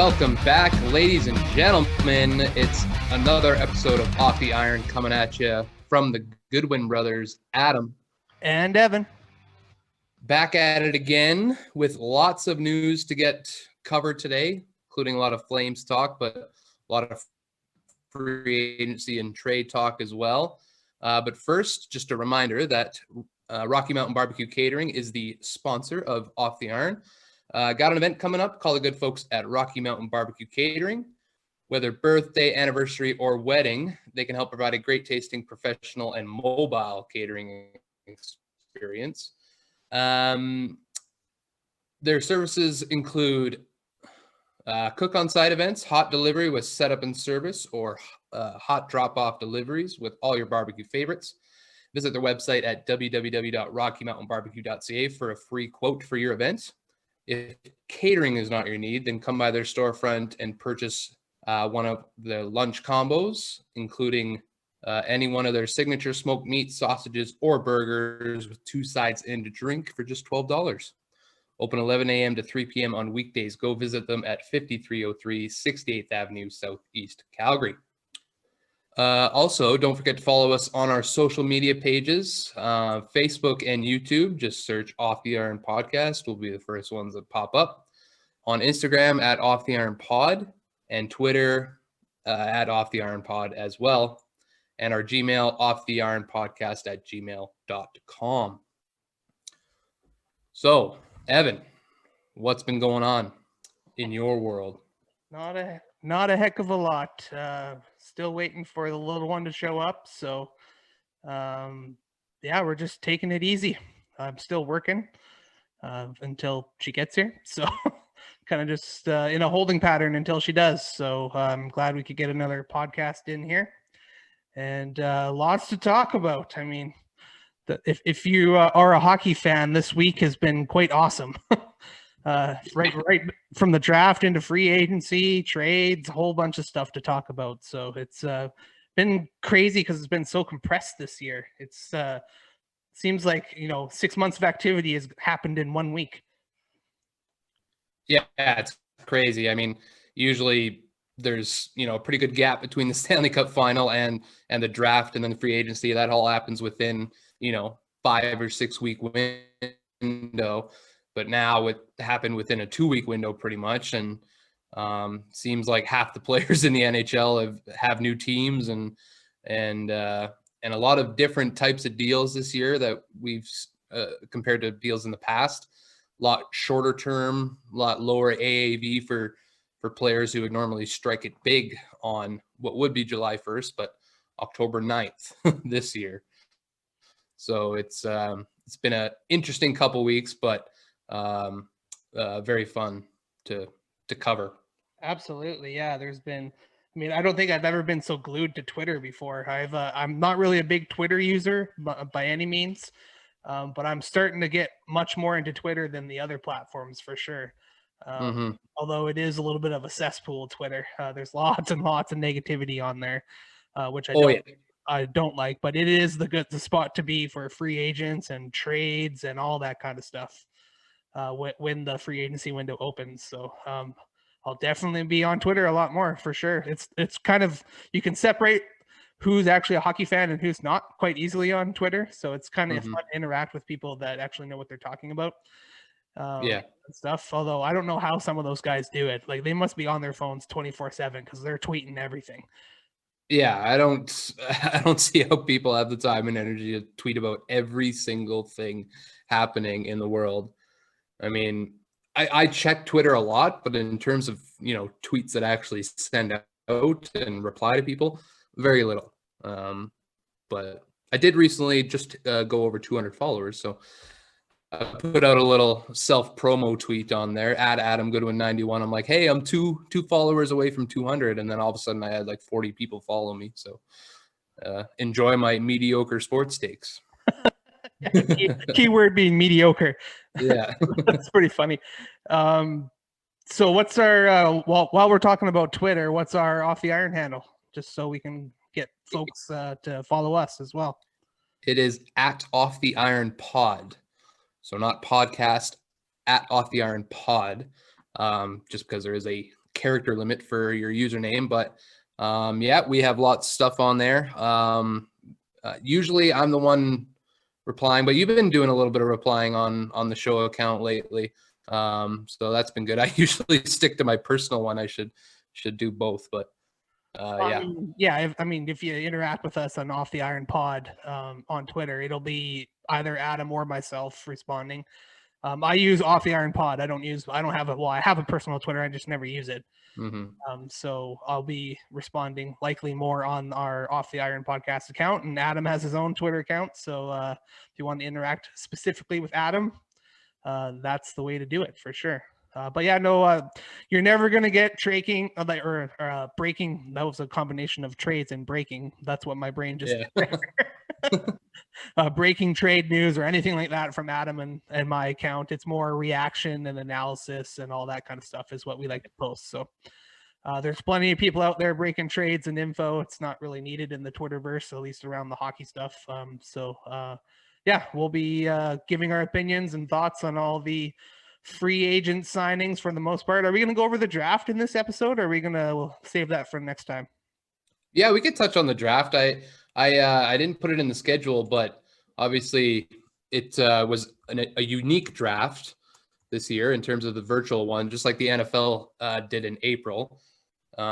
Welcome back, ladies and gentlemen. It's another episode of Off the Iron coming at you from the Goodwin brothers, Adam and Evan. Back at it again with lots of news to get covered today, including a lot of Flames talk, but a lot of free agency and trade talk as well. But first, just a reminder that Rocky Mountain Barbecue Catering is the sponsor of Off the Iron. Got an event coming up. Call the good folks at Rocky Mountain Barbecue Catering. Whether birthday, anniversary, or wedding, they can help provide a great tasting, professional, and mobile catering experience. Their services include cook on site events, hot delivery with setup and service, or hot drop-off deliveries with all your barbecue favorites. Visit their website at www.rockymountainbarbecue.ca for a free quote for your event. If catering is not your need, then come by their storefront and purchase one of their lunch combos, including any one of their signature smoked meat, sausages, or burgers with 2 sides and a drink for just $12. Open 11 a.m. to 3 p.m. on weekdays. Go visit them at 5303 68th Avenue, Southeast Calgary. Also, don't forget to follow us on our social media pages, Facebook and YouTube. Just search Off the Iron Podcast. Will be the first ones that pop up. On Instagram at Off the Iron Pod, and Twitter at Off the Iron Pod as well. And our Gmail, offtheironpodcast@gmail.com. So, Evan, what's been going on in your world? Not a heck of a lot. Still waiting for the little one to show up. So, we're just taking it easy. I'm still working until she gets here. So, kind of just in a holding pattern until she does. So, I'm glad we could get another podcast in here. And lots to talk about. I mean, if you are a hockey fan, this week has been quite awesome. Right from the draft into free agency, trades, a whole bunch of stuff to talk about. So it's been crazy because it's been so compressed this year. It's seems like 6 months of activity has happened in 1 week. Yeah, it's crazy. I mean, usually there's a pretty good gap between the Stanley Cup final and the draft, and then the free agency. That all happens within 5 or 6 week window. But now it happened within a 2-week window pretty much. And seems like half the players in the NHL have new teams and a lot of different types of deals this year that we've compared to deals in the past. A lot shorter term, a lot lower AAV for players who would normally strike it big on what would be July 1st, but October 9th this year. So it's been an interesting couple weeks, but very fun to cover. Absolutely. Yeah. I don't think I've ever been so glued to Twitter before. I'm not really a big Twitter user by any means, but I'm starting to get much more into Twitter than the other platforms for sure. Although it is a little bit of a cesspool, Twitter. There's lots and lots of negativity on there, which I don't like, but it is the spot to be for free agents and trades and all that kind of stuff. When the free agency window opens. So I'll definitely be on Twitter a lot more for sure. It's kind of, you can separate who's actually a hockey fan and who's not quite easily on Twitter. So it's kind of fun to interact with people that actually know what they're talking about. And stuff. Although I don't know how some of those guys do it. Like they must be on their phones 24/7 because they're tweeting everything. Yeah, I don't see how people have the time and energy to tweet about every single thing happening in the world. I mean, I check Twitter a lot, but in terms of, tweets that actually send out and reply to people, very little. But I did recently just go over 200 followers. So I put out a little self-promo tweet on there at Adam Goodwin 91. I'm like, hey, I'm two followers away from 200. And then all of a sudden I had like 40 people follow me. So enjoy my mediocre sports takes. Keyword being mediocre. Yeah. That's pretty funny. So what's our while we're talking about Twitter, what's our Off the Iron handle, just so we can get folks to follow us as well? It is at Off the Iron Pod. So not podcast, at Off the Iron Pod. Just because there is a character limit for your username, but yeah, we have lots of stuff on there. Usually I'm the one replying, but you've been doing a little bit of replying on the show account lately. So that's been good. I usually stick to my personal one. I should do both, but yeah. If you interact with us on Off the Iron Pod on Twitter, it'll be either Adam or myself responding. I use Off the Iron Pod. I have a personal Twitter. I just never use it. So I'll be responding likely more on our Off the Iron podcast account, and Adam has his own Twitter account. So if you want to interact specifically with Adam, that's the way to do it for sure. But yeah, no, you're never going to get breaking. That was a combination of trades and breaking. That's what my brain just breaking trade news or anything like that from Adam and my account. It's more reaction and analysis and all that kind of stuff is what we like to post. So there's plenty of people out there breaking trades and info. It's not really needed in the Twitterverse, at least around the hockey stuff. Yeah, we'll be giving our opinions and thoughts on all the free agent signings for the most part. Are we going to go over the draft in this episode, or are we going to save that for next time? Yeah, we could touch on the draft. I didn't put it in the schedule, but obviously it was a unique draft this year in terms of the virtual one, just like the NFL did in April. It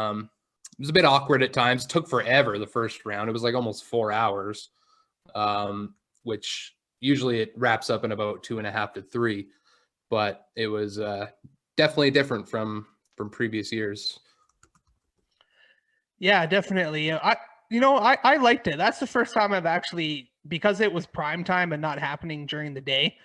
was a bit awkward at times. It took forever, the first round. It was like almost 4 hours, which usually it wraps up in about 2.5 to 3. But it was definitely different from previous years. Yeah, definitely. I liked it. That's the first time I've actually, because it was prime time and not happening during the day.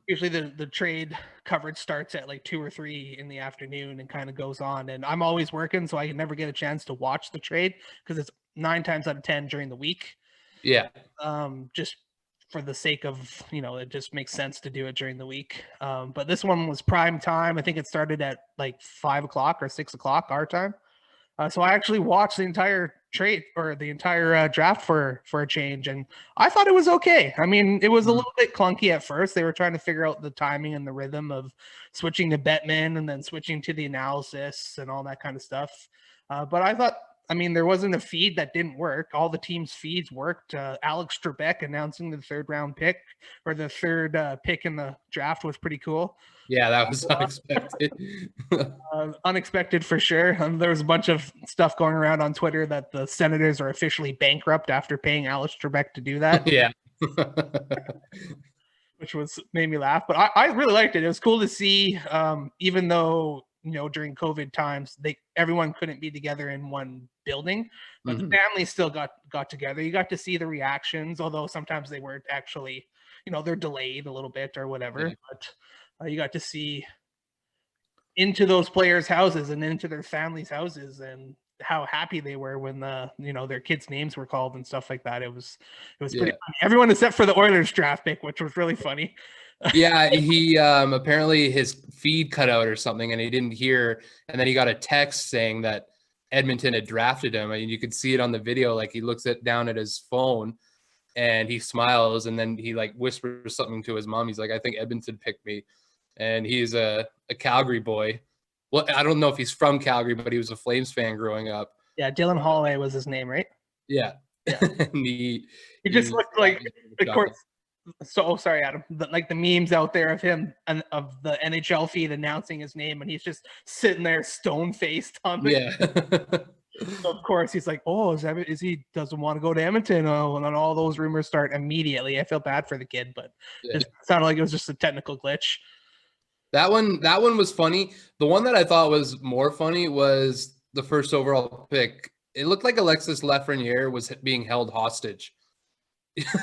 Usually the trade coverage starts at like 2 or 3 in the afternoon and kind of goes on. And I'm always working, so I can never get a chance to watch the trade because it's 9 times out of 10 during the week. Yeah. Just for the sake of, it just makes sense to do it during the week. But this one was prime time. I think it started at like 5 o'clock or 6 o'clock our time. So I actually watched the entire trade or the entire draft for a change, and I thought it was okay. I mean, it was a little bit clunky at first. They were trying to figure out the timing and the rhythm of switching to Bettman and then switching to the analysis and all that kind of stuff. But I thought, there wasn't a feed that didn't work. All the teams' feeds worked. Alex Trebek announcing the third pick in the draft was pretty cool. Yeah, that was unexpected. Unexpected for sure. There was a bunch of stuff going around on Twitter that the Senators are officially bankrupt after paying Alex Trebek to do that. Yeah. Which made me laugh. But I really liked it. It was cool to see, even though, during COVID times, everyone couldn't be together in one building, but the families still got together. You got to see the reactions, although sometimes they weren't actually, they're delayed a little bit or whatever. Yeah. But you got to see into those players' houses and into their families' houses and how happy they were when their kids' names were called and stuff like that. It was pretty funny. Everyone except for the Oilers draft pick, which was really funny. Yeah, he apparently his feed cut out or something and he didn't hear, and then he got a text saying that Edmonton had drafted him. I mean, you could see it on the video, like he looks down at his phone and he smiles and then he like whispers something to his mom. He's like, I think Edmonton picked me. And he's a Calgary boy. Well, I don't know if he's from Calgary, but he was a Flames fan growing up. Yeah, Dylan Holloway was his name, right? Yeah. And he just looked like, of course. So, sorry, Adam. Like the memes out there of him and of the NHL feed announcing his name, and he's just sitting there stone faced on the. Yeah. So of course he's like, "Oh, is he doesn't want to go to Edmonton?" Oh, and then all those rumors start immediately. I feel bad for the kid, but it sounded like it was just a technical glitch. That one was funny. The one that I thought was more funny was the first overall pick. It looked like Alexis Lafreniere was being held hostage.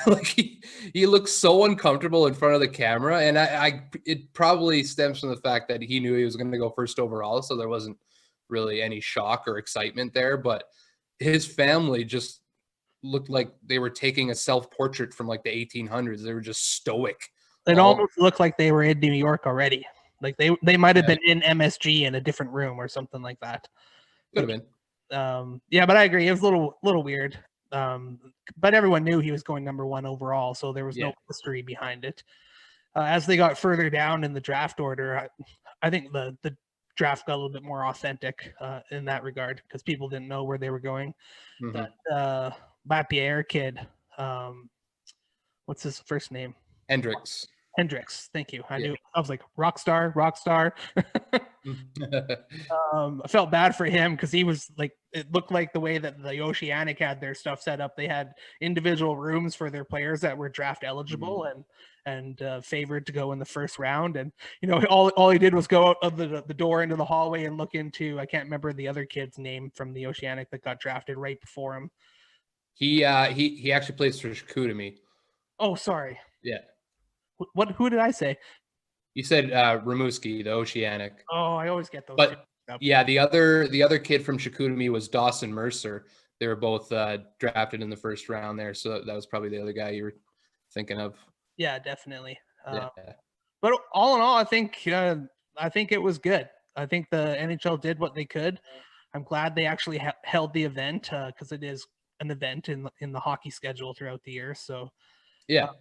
Like he looked so uncomfortable in front of the camera, and it probably stems from the fact that he knew he was going to go first overall, so there wasn't really any shock or excitement there. But his family just looked like they were taking a self-portrait from like the 1800s. They were just stoic. It almost looked like they were in New York already. Like they might have been in MSG in a different room or something like that. Could have been. Yeah, but I agree. It was a little weird. But everyone knew he was going number 1 overall, so there was no mystery behind it. As they got further down in the draft order, I think the draft got a little bit more authentic in that regard because people didn't know where they were going. Mhm. That Lapierre kid, what's his first name? Hendricks. Hendricks. Thank you. I Yeah. knew. I was like rock star. I felt bad for him because he was like, it looked like the way that the Oceanic had their stuff set up. They had individual rooms for their players that were draft eligible and favored to go in the first round. And all he did was go out of the door into the hallway and look into, I can't remember the other kid's name from the Oceanic that got drafted right before him. He actually plays for Chicoutimi. Oh, sorry. Yeah. Who did I say? You said Rimouski, the Oceanic. Oh, I always get those two. But yeah, the other kid from Chicoutimi was Dawson Mercer. They were both drafted in the first round there, so that was probably the other guy you were thinking of. Yeah, definitely. Yeah. But all in all, I think it was good. I think the NHL did what they could. I'm glad they actually held the event because it is an event in the hockey schedule throughout the year. So yeah.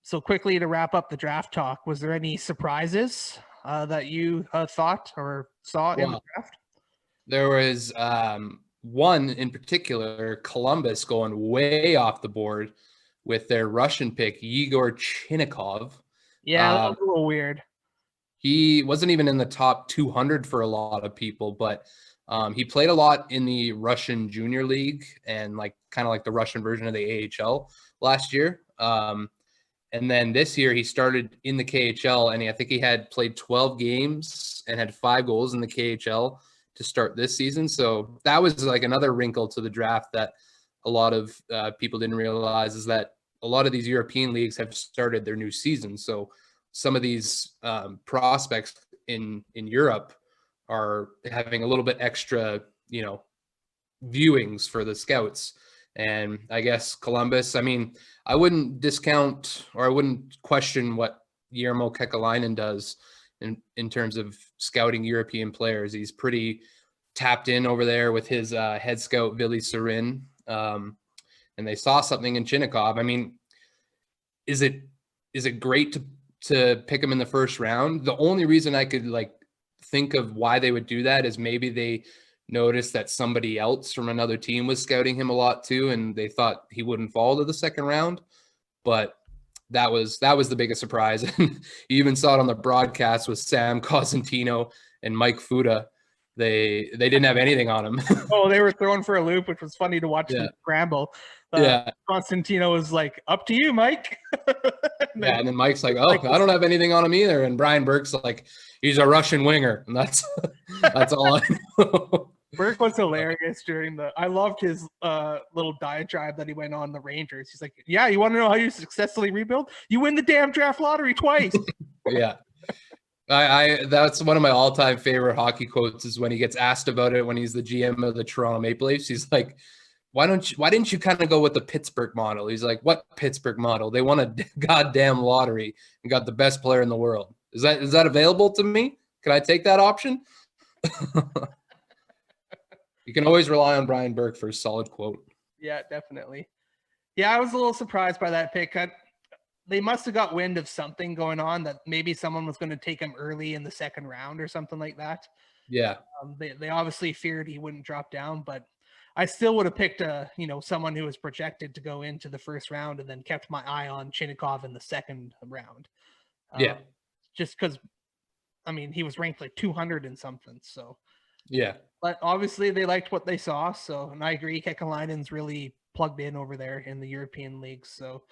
So quickly to wrap up the draft talk, was there any surprises that you thought or saw in the draft? There was one in particular, Columbus going way off the board with their Russian pick, Yegor Chinnikov. Yeah, that was a little weird. He wasn't even in the top 200 for a lot of people, but he played a lot in the Russian Junior League and kind of like the Russian version of the AHL last year. And then this year he started in the KHL, and I think he had played 12 games and had 5 goals in the KHL to start this season. So that was like another wrinkle to the draft that a lot of people didn't realize, is that a lot of these European leagues have started their new season. So some of these prospects in Europe are having a little bit extra, viewings for the scouts. And I guess Columbus, I mean, I wouldn't discount or I wouldn't question what Jarmo Kekalainen does in terms of scouting European players. He's pretty tapped in over there with his head scout, Vili Sarin. And they saw something in Chinnikov. I mean, is it great to pick him in the first round? The only reason I could think of why they would do that is maybe they noticed that somebody else from another team was scouting him a lot too, and they thought he wouldn't fall to the second round. But that was the biggest surprise. And you even saw it on the broadcast with Sam Cosentino and Mike Fuda. They didn't have anything on him. Oh, they were thrown for a loop, which was funny to watch them scramble. Constantino was like, "Up to you, Mike." And then Mike's like, "Oh, I don't have anything on him either." And Brian Burke's like, "He's a Russian winger," and that's all I know. Burke was hilarious I loved his little diatribe that he went on the Rangers. He's like, "Yeah, you want to know how you successfully rebuild? You win the damn draft lottery twice." Yeah. I that's one of my all-time favorite hockey quotes, is when he gets asked about it when he's the GM of the Toronto Maple Leafs. He's like, why didn't you kind of go with the Pittsburgh model? He's like, what Pittsburgh model? They won a goddamn lottery and got the best player in the world. Is that available to me? Can I take that option? You can always rely on Brian Burke for a solid quote. Yeah, definitely. Yeah, I was a little surprised by that pick. They must have got wind of something going on, that maybe someone was going to take him early in the second round or something like that. Yeah. They obviously feared he wouldn't drop down, but I still would have picked someone who was projected to go into the first round and then kept my eye on Chinnikov in the second round. Just because, I mean, he was ranked like 200 and something. So yeah. But obviously they liked what they saw. So, and I agree, Kekalainen's really plugged in over there in the European leagues. So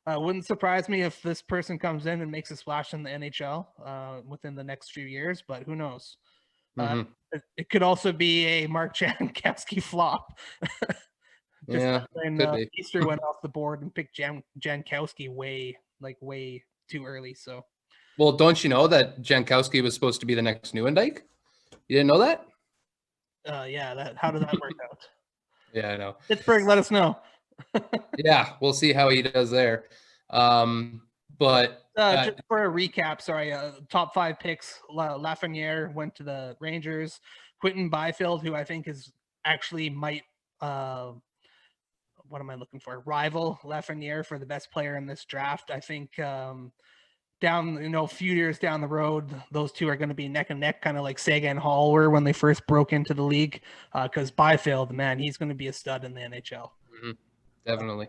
wouldn't surprise me if this person comes in and makes a splash in the NHL within the next few years, but who knows? It could also be a Mark Jankowski flop. When Easter went off the board and picked Jankowski way too early. So, well, don't you know that Jankowski was supposed to be the next Nieuwendyk? You didn't know that? Yeah. How did that work out? Yeah, I know. Pittsburgh, let us know. Yeah, we'll see how he does there. But just for a recap, sorry, top 5 picks: Lafreniere went to the Rangers. Quentin Byfield, who I think is actually might what am I looking for? Rival Lafreniere for the best player in this draft. I think down, a few years down the road, those two are going to be neck and neck, kind of like Sagan and Hall were when they first broke into the league. Because Byfield, man, he's going to be a stud in the NHL. Mm-hmm. Definitely.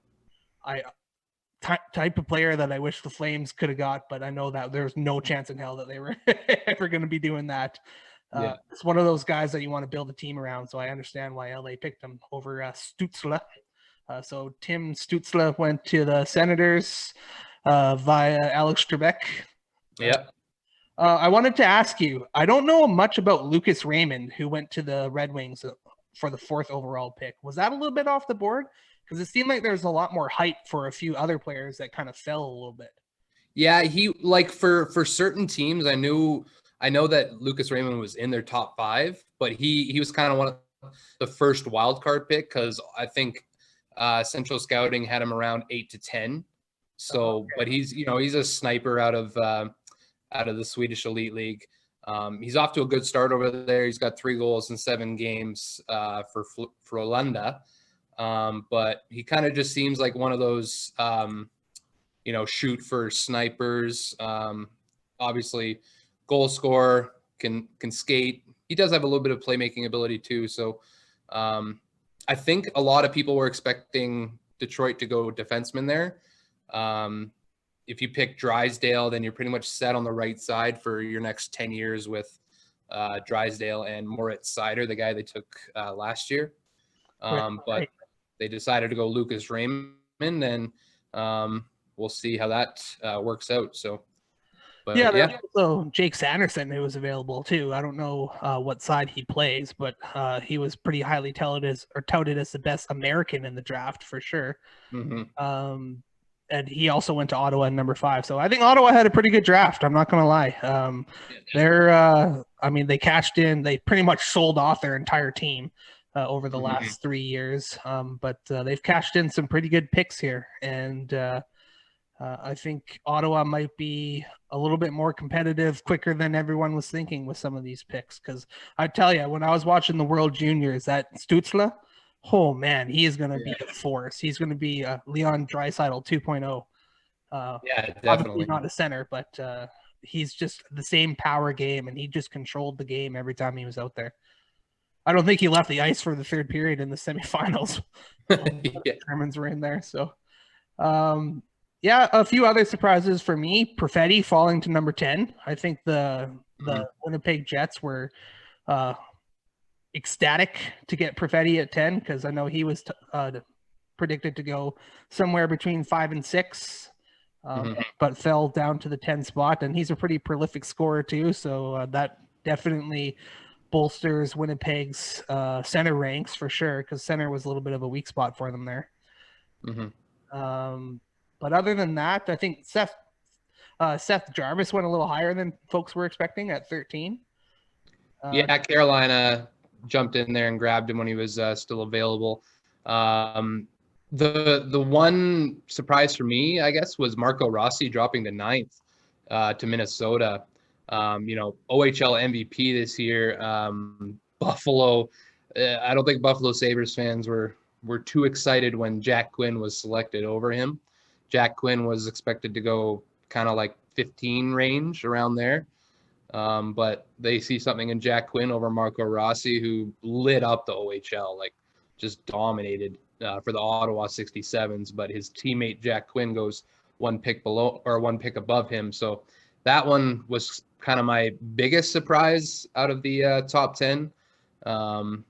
Type of player that I wish the Flames could have got, but I know that there's no chance in hell that they were ever going to be doing that. It's one of those guys that you want to build a team around, so I understand why LA picked him over Stützle. So Tim Stützle went to the Senators via Alex Trebek. Yeah. I wanted to ask you, I don't know much about Lucas Raymond, who went to the Red Wings for the 4th overall pick. Was that a little bit off the board? Because it seemed like there's a lot more hype for a few other players that kind of fell a little bit. Yeah, he like for certain teams, I know that Lucas Raymond was in their top 5, but he was kind of one of the first wild card pick because I think Central Scouting had him around 8 to 10. So, okay. But he's a sniper out of the Swedish Elite League. He's off to a good start over there. He's got 3 goals in 7 games for Frölunda. But he kind of just seems like one of those, shoot for snipers. Obviously, goal scorer, can skate. He does have a little bit of playmaking ability too. So I think a lot of people were expecting Detroit to go defenseman there. If you pick Drysdale, then you're pretty much set on the right side for your next 10 years with Drysdale and Moritz Seider, the guy they took last year. But they decided to go Lucas Raymond, and we'll see how that works out. So, but there's also Jake Sanderson who was available too. I don't know what side he plays, but he was pretty highly touted as the best American in the draft for sure. Mm-hmm. And he also went to Ottawa in number 5. So I think Ottawa had a pretty good draft. I'm not going to lie. They cashed in. They pretty much sold off their entire team over the last 3 years. But they've cashed in some pretty good picks here. And I think Ottawa might be a little bit more competitive quicker than everyone was thinking with some of these picks. Because I tell you, when I was watching the World Juniors, that Stützle, oh man, he is going to be a force. He's going to be Leon Draisaitl 2.0. Definitely. Obviously not a center, but he's just the same power game, and he just controlled the game every time he was out there. I don't think he left the ice for the 3rd period in the semifinals. The Germans were in there. So, a few other surprises for me. Perfetti falling to number 10. I think the Winnipeg Jets were ecstatic to get Perfetti at 10 because I know he was predicted to go somewhere between 5 and 6, but fell down to the 10 spot. And he's a pretty prolific scorer too, so that definitely bolsters Winnipeg's center ranks for sure, because center was a little bit of a weak spot for them there. But other than that, I think Seth Jarvis went a little higher than folks were expecting at 13. Carolina jumped in there and grabbed him when he was still available. The one surprise for me, I guess, was Marco Rossi dropping to 9th to Minnesota. OHL MVP this year. Buffalo. I don't think Buffalo Sabres fans were too excited when Jack Quinn was selected over him. Jack Quinn was expected to go kind of like 15 range around there. But they see something in Jack Quinn over Marco Rossi, who lit up the OHL, like just dominated for the Ottawa 67s. But his teammate Jack Quinn goes 1 pick below or 1 pick above him. So that one was kind of my biggest surprise out of the top 10, along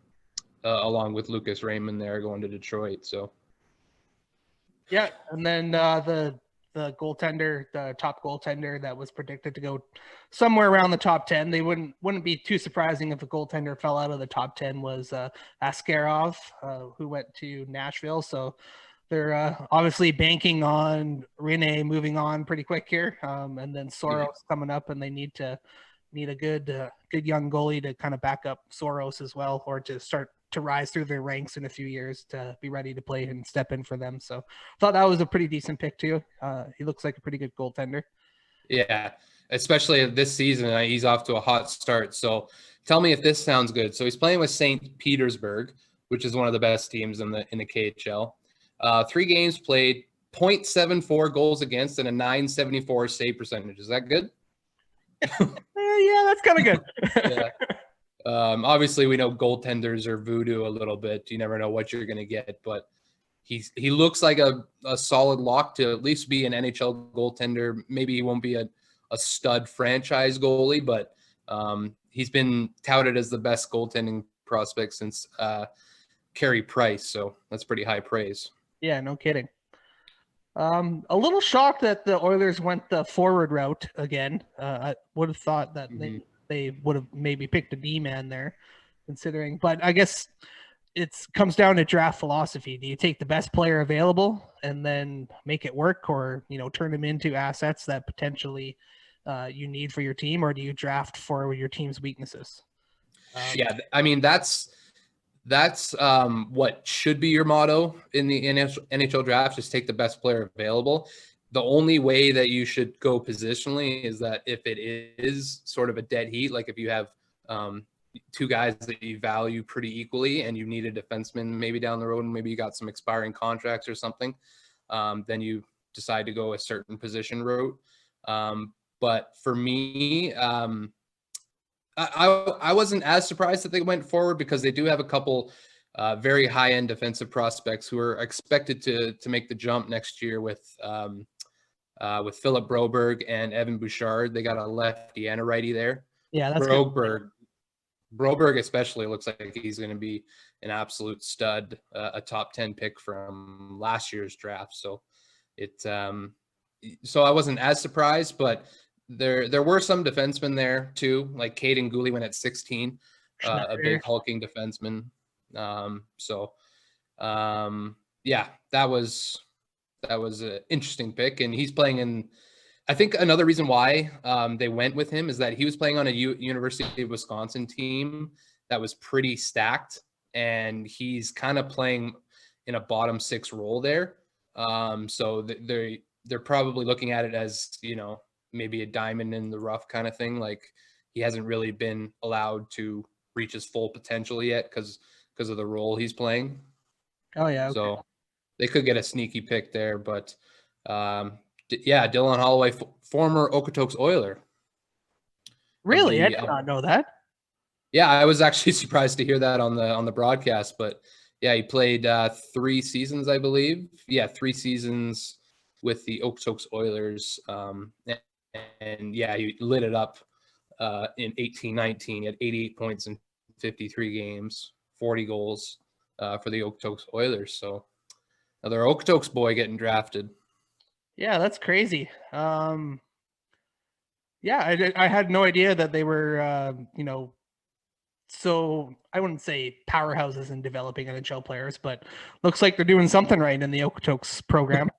with Lucas Raymond there going to Detroit. So. Yeah, and then the goaltender, the top goaltender that was predicted to go somewhere around the top 10. They wouldn't be too surprising if a goaltender fell out of the top 10 was Askarov, who went to Nashville. So they're obviously banking on Rene moving on pretty quick here. And then Soros coming up, and they need a good young goalie to kind of back up Soros as well, or to start to rise through their ranks in a few years to be ready to play and step in for them. So I thought that was a pretty decent pick too. He looks like a pretty good goaltender. Yeah, especially this season. He's off to a hot start. So tell me if this sounds good. So he's playing with St. Petersburg, which is one of the best teams in the KHL. 3 games played, .74 goals against and a .974 save percentage. Is that good? Yeah, that's kind of good. Yeah. Obviously, we know goaltenders are voodoo a little bit. You never know what you're going to get, but he looks like a solid lock to at least be an NHL goaltender. Maybe he won't be a stud franchise goalie, but he's been touted as the best goaltending prospect since Carey Price, so that's pretty high praise. Yeah, no kidding. A little shocked that the Oilers went the forward route again. I would have thought that they would have maybe picked a D-man there, considering. But I guess it comes down to draft philosophy. Do you take the best player available and then make it work, or turn them into assets that potentially you need for your team, or do you draft for your team's weaknesses? Yeah, I mean that's what should be your motto in the NHL draft, is take the best player available. The only way that you should go positionally is that if it is sort of a dead heat, like if you have two guys that you value pretty equally and you need a defenseman maybe down the road and maybe you got some expiring contracts or something, then you decide to go a certain position route. But for me, I wasn't as surprised that they went forward because they do have a couple very high-end defensive prospects who are expected to make the jump next year with Philip Broberg and Evan Bouchard. They got a lefty and a righty there. Yeah, that's Broberg especially looks like he's going to be an absolute stud, a top 10 pick from last year's draft. So so I wasn't as surprised, but there were some defensemen there too, like Caden Gooley went at 16, a big hulking defenseman. Yeah, that was an interesting pick, and he's playing in. I think another reason why they went with him is that he was playing on a University of Wisconsin team that was pretty stacked, and he's kind of playing in a bottom six role there. So they're probably looking at it as maybe a diamond in the rough kind of thing. Like he hasn't really been allowed to reach his full potential yet because of the role he's playing. Oh yeah. Okay. So they could get a sneaky pick there, but yeah, Dylan Holloway, former Okotoks Oiler. Really? I did not know that. Yeah, I was actually surprised to hear that on the broadcast, but yeah, he played 3 seasons, I believe. Yeah, 3 seasons with the Okotoks Oilers. And yeah, he lit it up in 18-19. He had 88 points in 53 games, 40 goals for the Okotoks Oilers. So another Okotoks boy getting drafted. Yeah, that's crazy. Yeah, I had no idea that they were, so I wouldn't say powerhouses in developing NHL players, but looks like they're doing something right in the Okotoks program.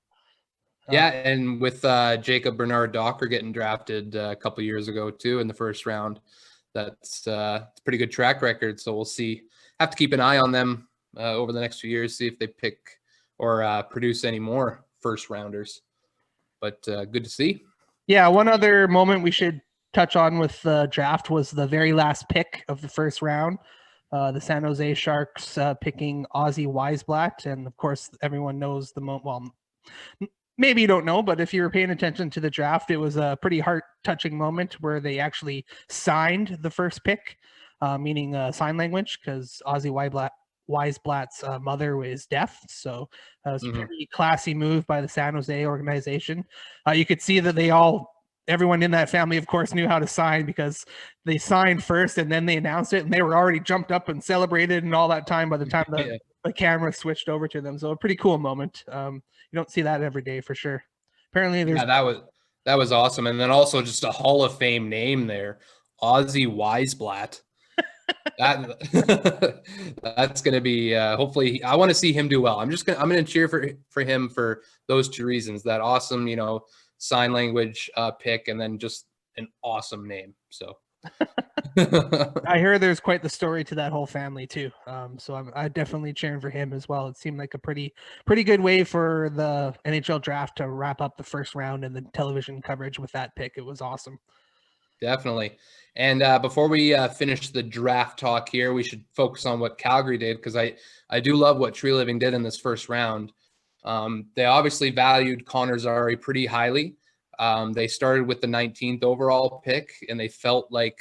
Yeah, and with Jacob Bernard Docker getting drafted a couple years ago too in the first round, that's a pretty good track record. So we'll see. Have to keep an eye on them over the next few years, see if they pick or produce any more first rounders. But good to see. Yeah, one other moment we should touch on with the draft was the very last pick of the first round. The San Jose Sharks picking Aussie Wiseblack, and of course everyone knows the moment. Well, maybe you don't know, but if you were paying attention to the draft, it was a pretty heart-touching moment where they actually signed the first pick, meaning sign language, because Aussie Wiseblack's mother is deaf. So it was a pretty classy move by the San Jose organization. You could see that everyone in that family, of course, knew how to sign because they signed first and then they announced it, and they were already jumped up and celebrated and all that time by the time the camera switched over to them. So a pretty cool moment. You don't see that every day for sure. Apparently there's that was awesome. And then also just a Hall of Fame name there, Aussie Wiseblack. That's going to be hopefully I want to see him do well. I'm going to cheer for him for those 2 reasons. That awesome, sign language pick, and then just an awesome name. So I hear there's quite the story to that whole family too. So I'm definitely cheering for him as well. It seemed like a pretty good way for the NHL draft to wrap up the first round and the television coverage with that pick. It was awesome. Definitely. And before we finish the draft talk here, we should focus on what Calgary did, because I do love what Tree Living did in this first round. They obviously valued Connor Zary pretty highly. They started with the 19th overall pick, and they felt like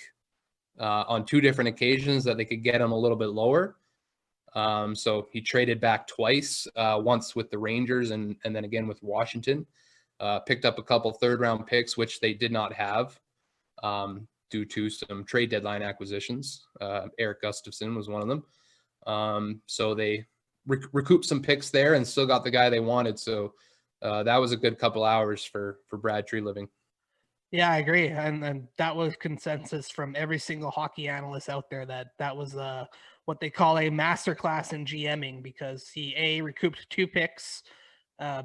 on 2 different occasions that they could get him a little bit lower. So he traded back twice, once with the Rangers and then again with Washington. Picked up a couple 3rd-round picks, which they did not have due to some trade deadline acquisitions. Eric Gustafson was one of them. So they recouped some picks there and still got the guy they wanted. So that was a good couple hours for Brad Treliving. Yeah, I agree, and that was consensus from every single hockey analyst out there that was what they call a masterclass in GMing, because he recouped 2 picks,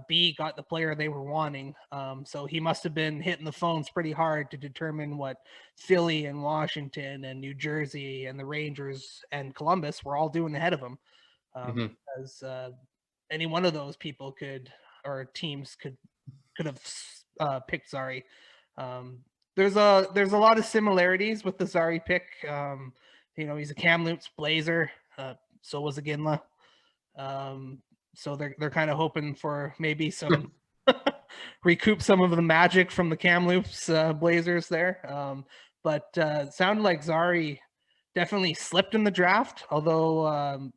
B got the player they were wanting. So he must have been hitting the phones pretty hard to determine what Philly and Washington and New Jersey and the Rangers and Columbus were all doing ahead of him. Because any one of those people or teams could have picked Zary. There's a lot of similarities with the Zary pick. He's a Kamloops Blazer. So was Iginla. So they're kind of hoping for maybe some recoup some of the magic from the Kamloops Blazers there. But it sounded like Zary definitely slipped in the draft, although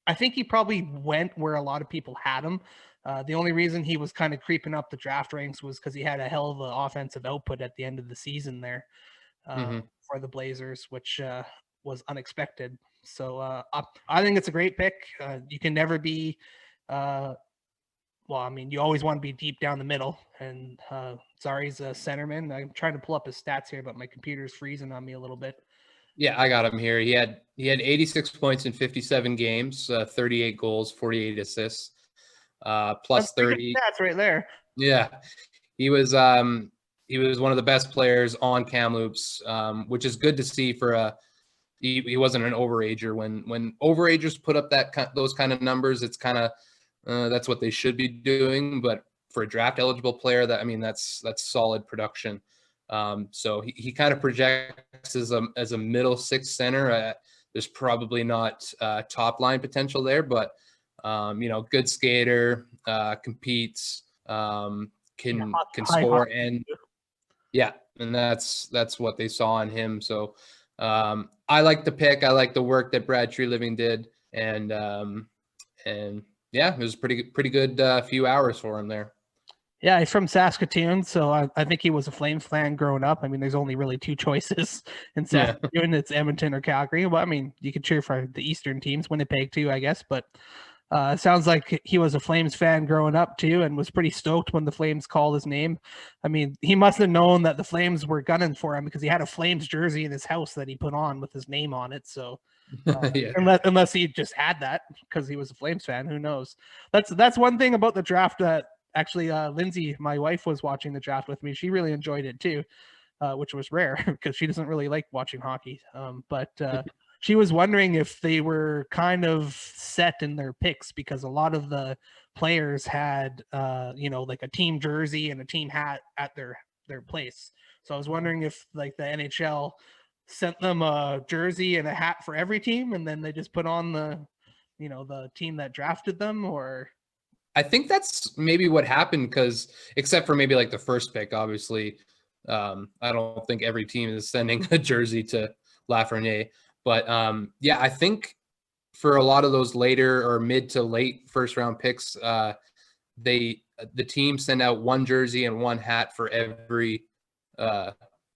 I think he probably went where a lot of people had him. The only reason he was kind of creeping up the draft ranks was because he had a hell of an offensive output at the end of the season there for the Blazers, which was unexpected. So I think it's a great pick. You can never be, you always want to be deep down the middle. And Zary's a centerman. I'm trying to pull up his stats here, but my computer's freezing on me a little bit. Yeah, I got him here. He had 86 points in 57 games, 38 goals, 48 assists, plus 30. That's right there. Yeah, he was one of the best players on Kamloops, which is good to see for he wasn't an overager. When overagers put up those kind of numbers, it's kind of that's what they should be doing. But for a draft eligible player, that's solid production. So he kind of projects as a middle 6 center. There's probably not top line potential there, but good skater, competes, can score, and that's what they saw in him. So I like the pick. I like the work that Brad Treliving did, and it was a pretty good few hours for him there. Yeah, he's from Saskatoon, so I think he was a Flames fan growing up. There's only really 2 choices in Saskatoon. It's Edmonton or Calgary. Well, you could cheer for the Eastern teams, Winnipeg too, I guess. But it sounds like he was a Flames fan growing up too, and was pretty stoked when the Flames called his name. He must have known that the Flames were gunning for him, because he had a Flames jersey in his house that he put on with his name on it. So unless he just had that because he was a Flames fan, who knows? That's one thing about the draft that actually Lindsay, my wife, was watching the draft with me. She really enjoyed it too, which was rare because she doesn't really like watching hockey. But she was wondering if they were kind of set in their picks, because a lot of the players had like a team jersey and a team hat at their place. So I was wondering if like the NHL sent them a jersey and a hat for every team, and then they just put on the team that drafted them. Or I think that's maybe what happened, because except for maybe like the first pick, obviously, I don't think every team is sending a jersey to Lafreniere. But I think for a lot of those later or mid to late first round picks, the team send out one jersey and one hat for every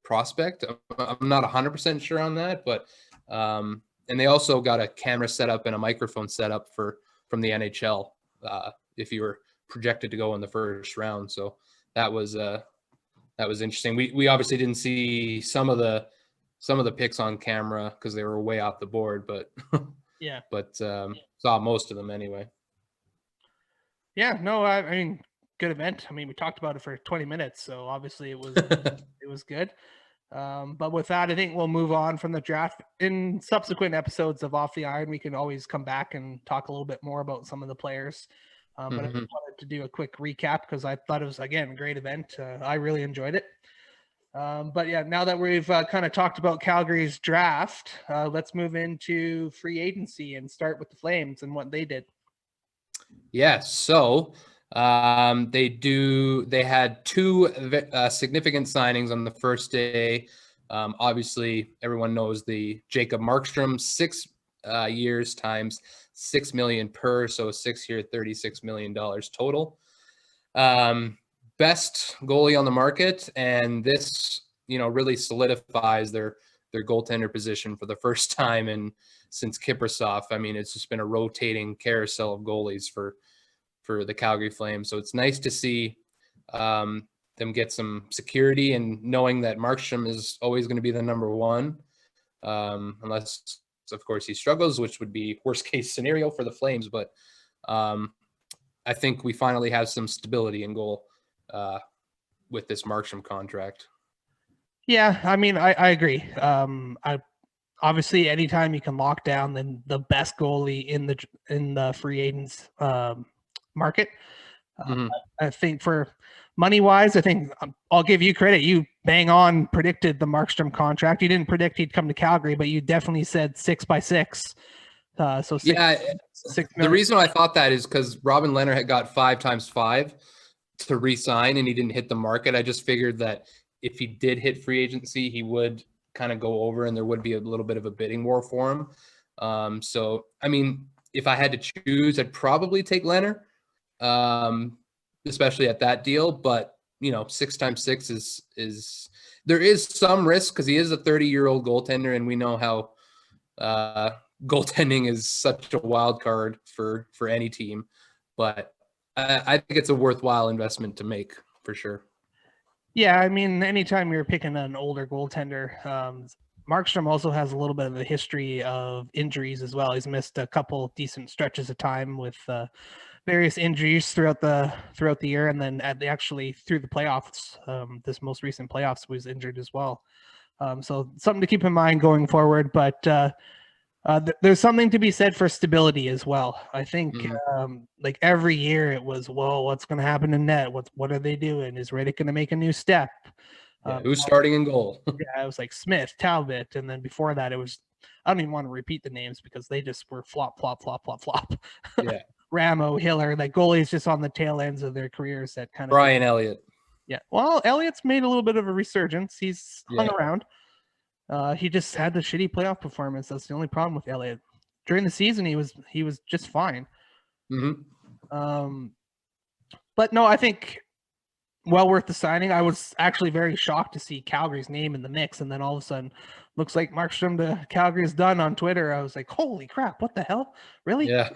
prospect. I'm not 100% sure on that, but and they also got a camera set up and a microphone set up from the NHL. If you were projected to go in the first round. So that was interesting. We obviously didn't see some of the picks on camera because they were way off the board, but saw most of them anyway. Yeah, no, good event. We talked about it for 20 minutes, so obviously it was it was good. But with that, I think we'll move on from the draft. In subsequent episodes of Off the Iron, we can always come back and talk a little bit more about some of the players. But I just wanted to do a quick recap because I thought it was, again, a great event. I really enjoyed it. But yeah, now that we've kind of talked about Calgary's draft, let's move into free agency and start with the Flames and what they did. Yeah, so they had two significant signings on the first day. Obviously, everyone knows the Jacob Markstrom, 6 years times 6 million per, so 6 year, $36 million total. Best goalie on the market, and this really solidifies their goaltender position for the first time since Kiprasov. I mean, it's just been a rotating carousel of goalies for the Calgary Flames. So it's nice to see them get some security, and knowing that Markstrom is always going to be the number one, unless, of course, he struggles, which would be worst case scenario for the Flames. But I think we finally have some stability in goal with this Markstrom contract. Yeah, I mean, I agree. Obviously, anytime you can lock down the best goalie in the free agents market, I think for money wise, I think I'll give you credit. You bang on predicted the Markstrom contract. You didn't predict he'd come to Calgary, but you definitely said 6 by 6. So six, yeah, 6 the reason I thought that is because Robin Leonard had got 5 times 5 to re-sign, and he didn't hit the market. I just figured that if he did hit free agency, he would kind of go over, and there would be a little bit of a bidding war for him. So, I mean, if I had to choose, I'd probably take Leonard, especially at that deal. But 6 times 6 is there is some risk because he is a 30-year-old goaltender, and we know how goaltending is such a wild card for any team. But I think it's a worthwhile investment to make for sure. Yeah, I mean, anytime you're picking an older goaltender, Markstrom also has a little bit of a history of injuries as well. He's missed a couple decent stretches of time with various injuries throughout the year, and then actually through the playoffs. This most recent playoffs was injured as well. So something to keep in mind going forward. But there's something to be said for stability as well. I think like every year it was, whoa, what's going to happen in net? What are they doing? Is Riddick going to make a new step? Who's starting in goal? Yeah, it was like Smith, Talbot, and then before that it was, I don't even want to repeat the names because they just were flop, flop, flop, flop, flop. Yeah. Ramo, Hiller, like goalies just on the tail ends of their careers that kind of Brian Elliot. Yeah. Well, Elliot's made a little bit of a resurgence. He's hung around. He just had the shitty playoff performance. That's the only problem with Elliot. During the season, he was just fine. But no, I think well worth the signing. I was actually very shocked to see Calgary's name in the mix, and then all of a sudden, looks like Markstrom to Calgary is done on Twitter. I was like, holy crap, what the hell? Really? Yeah.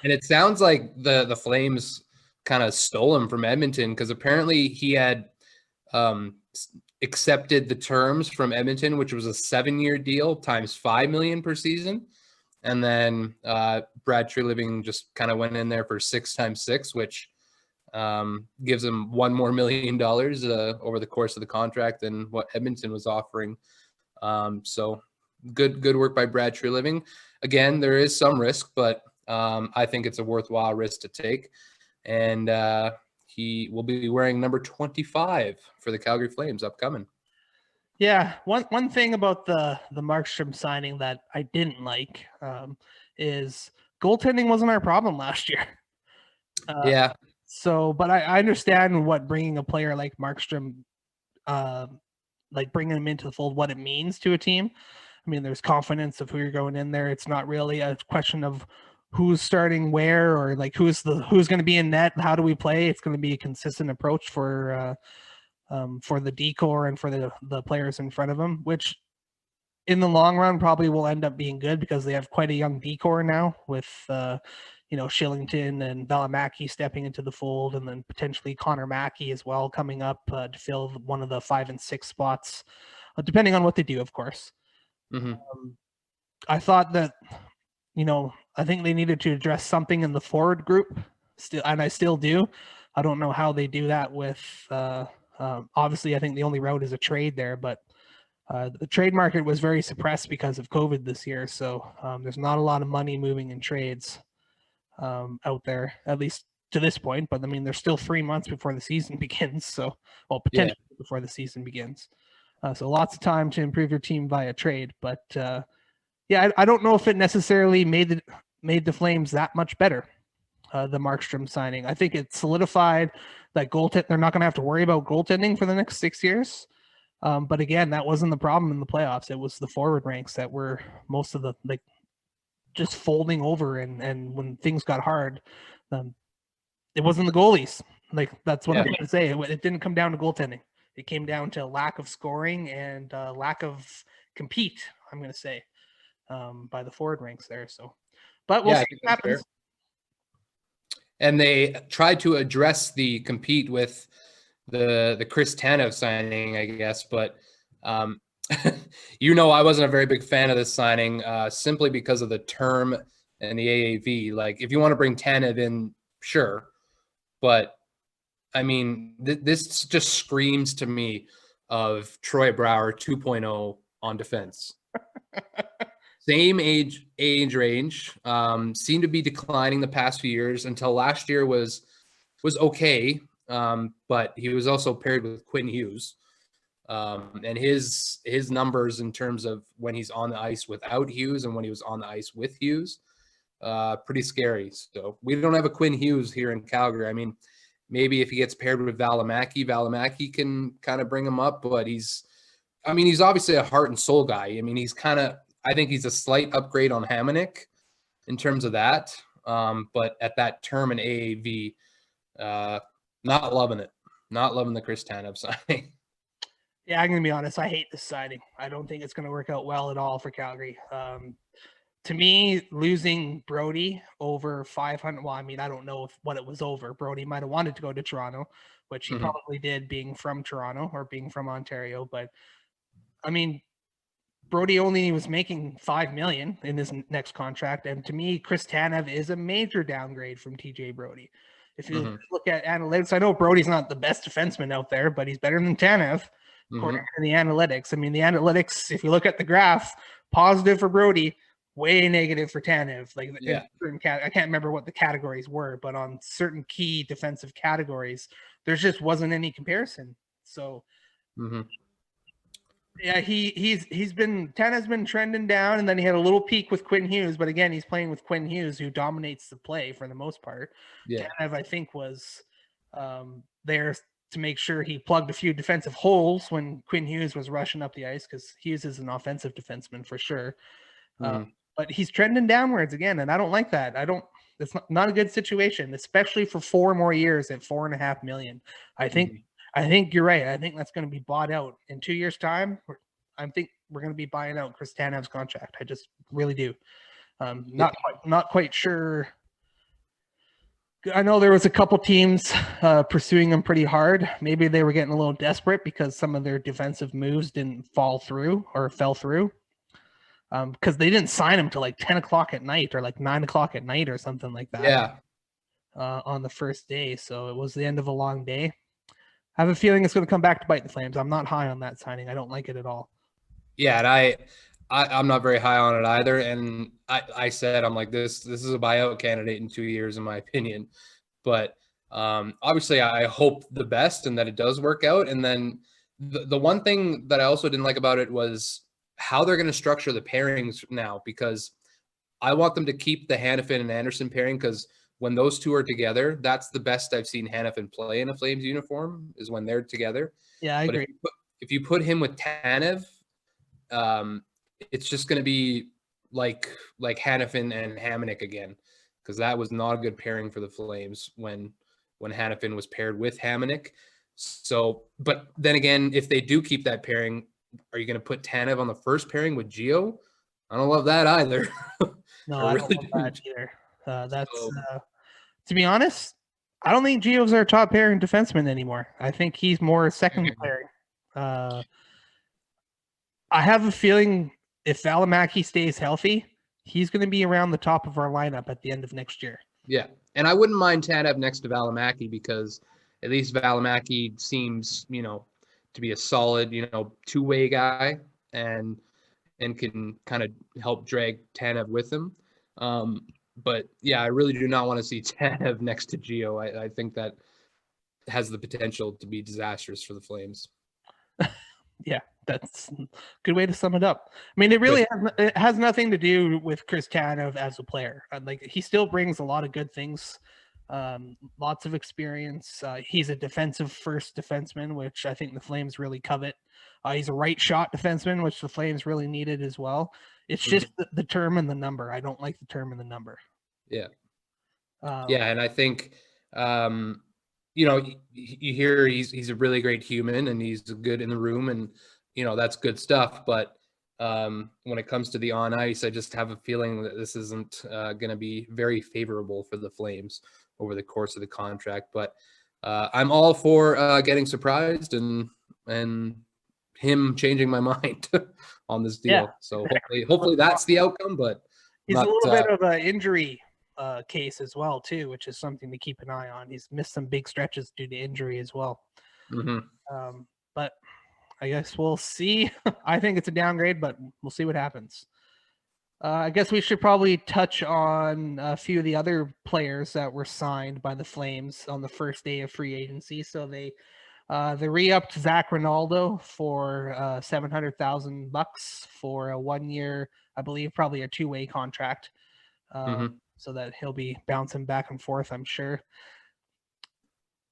And it sounds like the Flames kind of stole him from Edmonton, because apparently he had accepted the terms from Edmonton, which was a 7-year deal times $5 million per season. And then Brad Treliving just kind of went in there for 6 times 6, which gives him $1 more million over the course of the contract than what Edmonton was offering. So good work by Brad Treliving. Again, there is some risk, but I think it's a worthwhile risk to take. And he will be wearing number 25 for the Calgary Flames upcoming. Yeah, one thing about the Markstrom signing that I didn't like is goaltending wasn't our problem last year. Yeah. So, but I understand what bringing a player like Markstrom, like bringing him into the fold, what it means to a team. I mean, there's confidence of who you're going in there. It's not really a question of who's starting where or like who's going to be in net. How do we play? It's going to be a consistent approach for the decor and for the players in front of them, which in the long run probably will end up being good because they have quite a young decor now with Shillington and Valimaki stepping into the fold, and then potentially Connor Mackey as well coming up to fill one of the 5 and 6 spots, depending on what they do, of course. I thought that I think they needed to address something in the forward group still, and I still do. I don't know how they do that with obviously I think the only route is a trade there, but the trade market was very suppressed because of COVID this year. So there's not a lot of money moving in trades out there, at least to this point. But I mean, there's still 3 months before the season begins. So, well, potentially before the season begins. So lots of time to improve your team via trade. But I don't know if it necessarily made the Flames that much better. the Markstrom signing. I think it solidified that goaltend. They're not going to have to worry about goaltending for the next 6 years. But again, that wasn't the problem in the playoffs. It was the forward ranks that were most of the just folding over, and when things got hard, it wasn't the goalies. That's what I'm going to say. It didn't come down to goaltending. It came down to lack of scoring and lack of compete, I'm going to say, by the forward ranks there. So, but we'll see what happens. Fair. And they tried to address the compete with the Chris Tanev signing, I guess, but I wasn't a very big fan of this signing simply because of the term and the AAV. Like, if you want to bring Tanev in, sure, but I mean, this just screams to me of Troy Brouwer 2.0 on defense. Same age range, seemed to be declining the past few years until last year was okay, but he was also paired with Quinn Hughes, and his numbers in terms of when he's on the ice without Hughes and when he was on the ice with Hughes, pretty scary. So we don't have a Quinn Hughes here in Calgary. I mean, maybe if he gets paired with Valimaki can kind of bring him up, but he's obviously a heart and soul guy. I mean, I think he's a slight upgrade on Hamonic in terms of that. But at that term in AAV, not loving it. Not loving the Chris Tanev signing. Yeah, I'm going to be honest. I hate this signing. I don't think it's going to work out well at all for Calgary. To me, losing Brody over 500, well, I mean, I don't know what it was over. Brody might have wanted to go to Toronto, which he probably did, being from Toronto or being from Ontario. But, I mean, Brody only was making $5 million in his next contract. And to me, Chris Tanev is a major downgrade from TJ Brody. If you look at analytics, I know Brody's not the best defenseman out there, but he's better than Tanev, according to the analytics. I mean, the analytics, if you look at the graph, positive for Brody, way negative for Tanev. I can't remember what the categories were, but on certain key defensive categories, there just wasn't any comparison. So, yeah, Tanev's been trending down, and then he had a little peak with Quinn Hughes, but again, he's playing with Quinn Hughes, who dominates the play for the most part. Yeah. Tanev, I think, was there to make sure he plugged a few defensive holes when Quinn Hughes was rushing up the ice, because Hughes is an offensive defenseman for sure. But he's trending downwards again, and I don't like that. It's not a good situation, especially for 4 more years at $4.5 million. I think you're right. I think that's going to be bought out in 2 years' time. I think we're going to be buying out Chris Tanev's contract. I just really do. Not quite sure. I know there was a couple teams pursuing him pretty hard. Maybe they were getting a little desperate because some of their defensive moves didn't fall through or fell through. Because they didn't sign him till like 10 o'clock at night or like 9 o'clock at night or something like that. Yeah. On the first day. So it was the end of a long day. I have a feeling it's going to come back to bite the Flames. I'm not high on that signing. I don't like it at all. Yeah, and I'm not very high on it either. And I said, I'm like, this is a buyout candidate in 2 years, in my opinion. But obviously, I hope the best and that it does work out. And then the one thing that I also didn't like about it was how they're going to structure the pairings now, because I want them to keep the Hanifin and Anderson pairing, because when those two are together, that's the best I've seen Hanifin play in a Flames uniform, is when they're together. Yeah, I agree. If you put him with Tanev, it's just going to be like Hanifin and Hamonic again, because that was not a good pairing for the Flames when Hanifin was paired with Hamonic. So, but then again, if they do keep that pairing, are you going to put Tanev on the first pairing with Gio? I don't love that either. No, I don't love that either. To be honest, I don't think Gio's our top pairing defenseman anymore. I think he's more second pairing. I have a feeling if Valimaki stays healthy, he's going to be around the top of our lineup at the end of next year. Yeah, and I wouldn't mind Tanev next to Valimaki, because at least Valimaki seems, to be a solid, two-way guy and can kind of help drag Tanev with him. But yeah, I really do not want to see Tanev next to Gio. I think that has the potential to be disastrous for the Flames. Yeah, that's a good way to sum it up. I mean, it has nothing to do with Chris Tanev as a player. Like, he still brings a lot of good things Lots of experience. He's a defensive first defenseman, which I think the Flames really covet. He's a right shot defenseman, which the Flames really needed as well. It's just the term and the number. I don't like the term and the number. Yeah. And I think, you hear he's a really great human and he's good in the room, and that's good stuff. But when it comes to the on ice, I just have a feeling that this isn't going to be very favorable for the Flames over the course of the contract. But I'm all for getting surprised and him changing my mind on this deal. Yeah, so hopefully that's the outcome. But he's a little bit of an injury case as well too, which is something to keep an eye on. He's missed some big stretches due to injury as well. But I guess we'll see. I think it's a downgrade, but we'll see what happens. I guess we should probably touch on a few of the other players that were signed by the Flames on the first day of free agency. So they re-upped Zach Ronaldo for $700,000 for a 1 year, I believe, probably a 2-way contract. So that he'll be bouncing back and forth, I'm sure.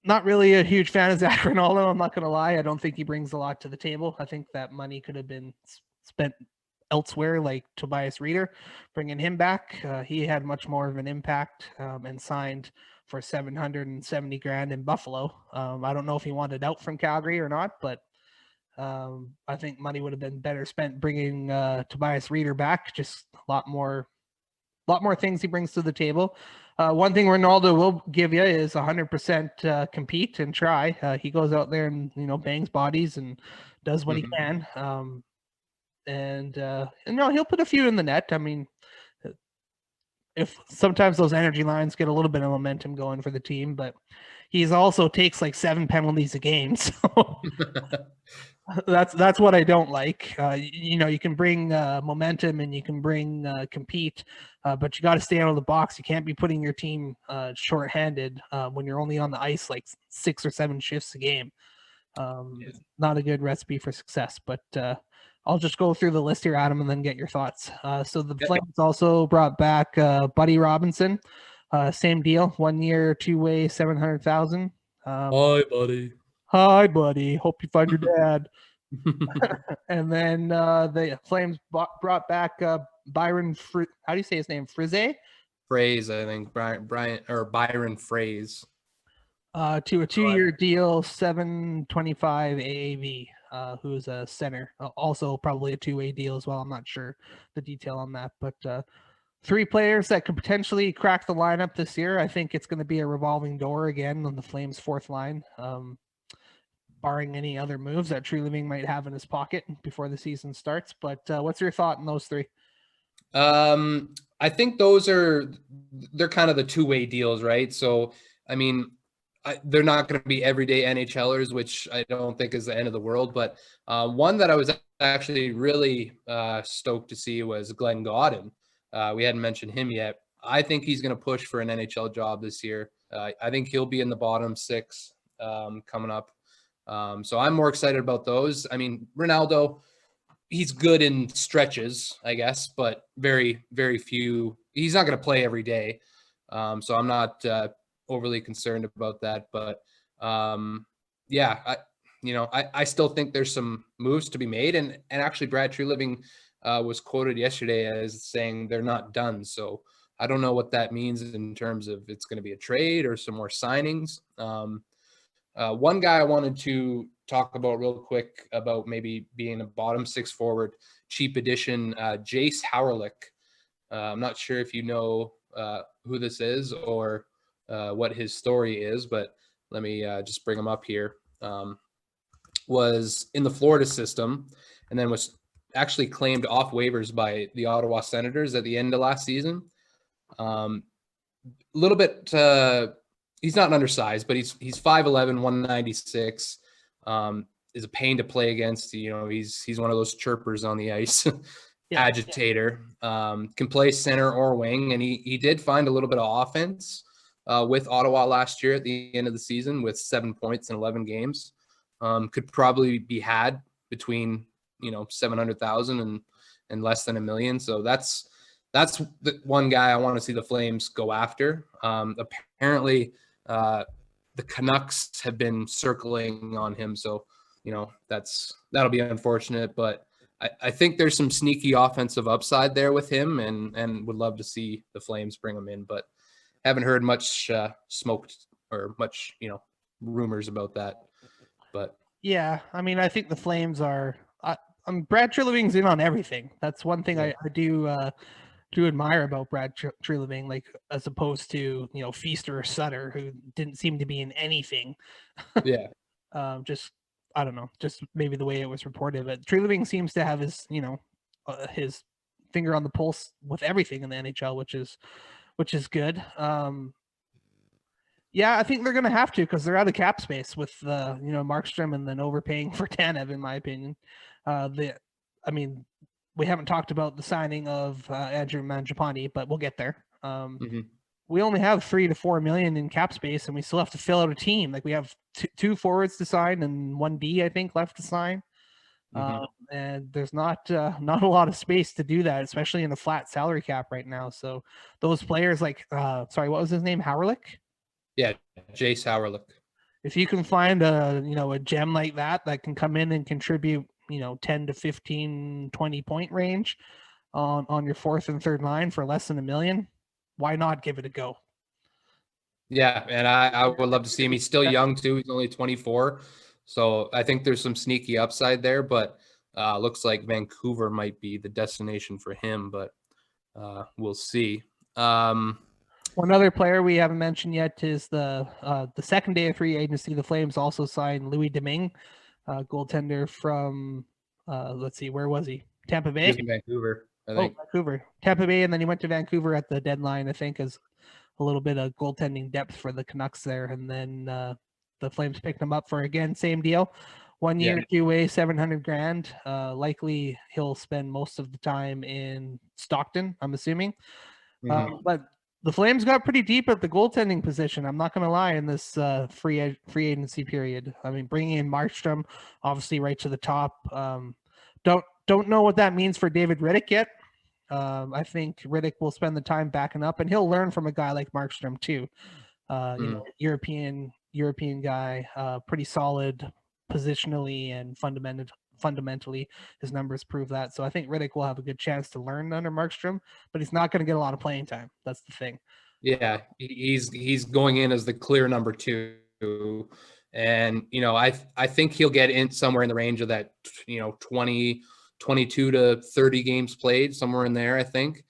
Not really a huge fan of Zach Ronaldo, I'm not going to lie. I don't think he brings a lot to the table. I think that money could have been spent elsewhere, like Tobias Rieder, bringing him back. He had much more of an impact and signed for $770,000 in Buffalo. I don't know if he wanted out from Calgary or not, but I think money would have been better spent bringing Tobias Rieder back. Just a lot more things he brings to the table. One thing Ronaldo will give you is 100% compete and try. He goes out there and bangs bodies and does what he can. And he'll put a few in the net. I mean, if sometimes those energy lines get a little bit of momentum going for the team, but he's also takes like 7 penalties a game. So that's what I don't like. You can bring momentum and you can bring compete, but you got to stay out of the box. You can't be putting your team shorthanded when you're only on the ice like 6 or 7 shifts a game. It's not a good recipe for success, but I'll just go through the list here, Adam, and then get your thoughts. So the Flames also brought back Buddy Robinson. Same deal, 1 year, 2-way, $700,000. Hi, buddy. Hi, buddy. Hope you find your dad. And then the Flames brought back Byron. How do you say his name? Phrase, I think. Byron Phrase. To a 2-year deal, $725 AAV. Who's a center, also probably a 2-way deal as well. I'm not sure the detail on that, but 3 players that could potentially crack the lineup this year. I think it's going to be a revolving door again on the Flames' 4th line, barring any other moves that True Living might have in his pocket before the season starts. But what's your thought on those 3? I think they're kind of the 2-way deals, right? So, I mean, they're not going to be everyday NHLers, which I don't think is the end of the world. But one that I was actually really stoked to see was Glenn Godden. We hadn't mentioned him yet. I think he's going to push for an NHL job this year. I think he'll be in the bottom 6 coming up. So I'm more excited about those. I mean, Ronaldo, he's good in stretches, I guess, but very, very few. He's not going to play every day. So I'm not overly concerned about that, but I still think there's some moves to be made, and actually Brad True Living was quoted yesterday as saying they're not done. So I don't know what that means in terms of it's going to be a trade or some more signings. One guy I wanted to talk about real quick about maybe being a bottom 6 forward, cheap addition, Jace Howerlick. I'm not sure if you know who this is or what his story is, but let me just bring him up here. Was in the Florida system and then was actually claimed off waivers by the Ottawa Senators at the end of last season. A little bit, he's not undersized, but he's 5'11", 196. Is a pain to play against. He's one of those chirpers on the ice. Agitator. Can play center or wing, and he did find a little bit of offense with Ottawa last year at the end of the season with 7 points in 11 games. Could probably be had between 700,000 and less than $1 million. So that's that's the one guy I want to see the Flames go after. Apparently, the Canucks have been circling on him, so that'll be unfortunate. But I think there's some sneaky offensive upside there with him, and would love to see the Flames bring him in, but haven't heard much smoke or much rumors about that. But yeah, I mean, I think the Flames are. Brad Treliving's in on everything. That's one thing I do admire about Brad Treliving, like as opposed to Feaster or Sutter, who didn't seem to be in anything. Yeah. Just I don't know, just maybe the way it was reported. But Treliving seems to have his his finger on the pulse with everything in the NHL, which is good. Yeah, I think they're going to have to because they're out of cap space with Markstrom and then overpaying for Tanev, in my opinion. We haven't talked about the signing of Andrew Mangiapane, but we'll get there. We only have 3 to 4 million in cap space, and we still have to fill out a team. Like we have two forwards to sign and 1D, I think, left to sign. And there's not a lot of space to do that, especially in a flat salary cap right now. So those players like, what was his name? Howerlick? Yeah, Jace Howerlick. If you can find a gem like that can come in and contribute 10 to 15, 20 point range on your fourth and third line for less than $1 million, why not give it a go? Yeah, and I would love to see him. He's still young too. He's only 24. So I think there's some sneaky upside there, but looks like Vancouver might be the destination for him, but we'll see. One other player we haven't mentioned yet is the second day of free agency. The Flames also signed Louis Domingue, goaltender from let's see, where was he? Tampa Bay? He was in Vancouver, I think. Vancouver. Tampa Bay, and then he went to Vancouver at the deadline, I think, as a little bit of goaltending depth for the Canucks there. And then the Flames picked him up for, again, same deal. 1 year, 2-way, $700,000. Likely he'll spend most of the time in Stockton, I'm assuming. But the Flames got pretty deep at the goaltending position. I'm not going to lie, in this free agency period. I mean, bringing in Markstrom, obviously right to the top. Don't know what that means for David Rittich yet. I think Rittich will spend the time backing up, and he'll learn from a guy like Markstrom too. European guy, pretty solid positionally and fundamentally. His numbers prove that. So I think Rittich will have a good chance to learn under Markstrom, but he's not going to get a lot of playing time. That's the thing. Yeah, he's going in as the clear number 2. And, I think he'll get in somewhere in the range of that, 22 to 30 games played, somewhere in there, I think.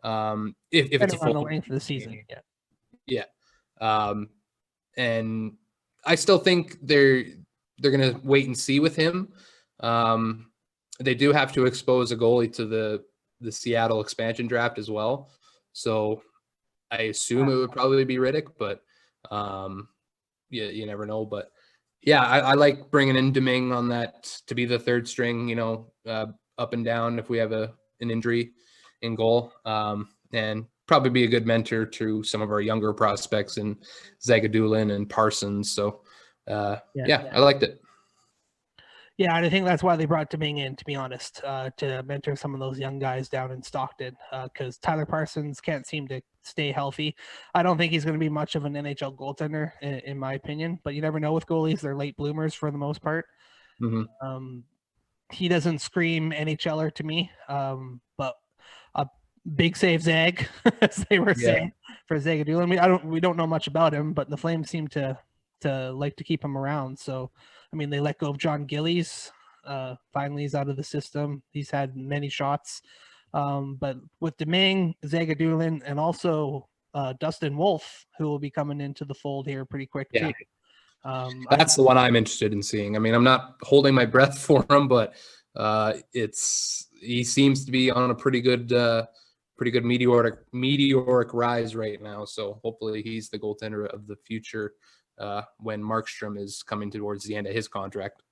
If it's a full length of the season. Yeah. And I still think they're going to wait and see with him. They do have to expose a goalie to the Seattle expansion draft as well. So I assume it would probably be Rittich, but you never know. But yeah, I like bringing in Domingue on that to be the third string, up and down if we have an injury in goal, and probably be a good mentor to some of our younger prospects in Zagadulin and Parsons. So I liked it. Yeah, and I think that's why they brought Ming in, to be honest, to mentor some of those young guys down in Stockton, because Tyler Parsons can't seem to stay healthy. I don't think he's going to be much of an NHL goaltender, in my opinion, but you never know with goalies. They're late bloomers for the most part. He doesn't scream NHLer to me, but a big save Zag, as they were saying, for Zagadulin. We don't know much about him, but the Flames seem to like to keep him around. So, I mean, they let go of John Gillies. Finally, he's out of the system. He's had many shots. But with Domingue, Zagadulin, and also Dustin Wolf, who will be coming into the fold here pretty quick, too. That's the one I'm interested in seeing. I mean, I'm not holding my breath for him, but he seems to be on a pretty good meteoric rise right now. So hopefully he's the goaltender of the future when Markstrom is coming towards the end of his contract.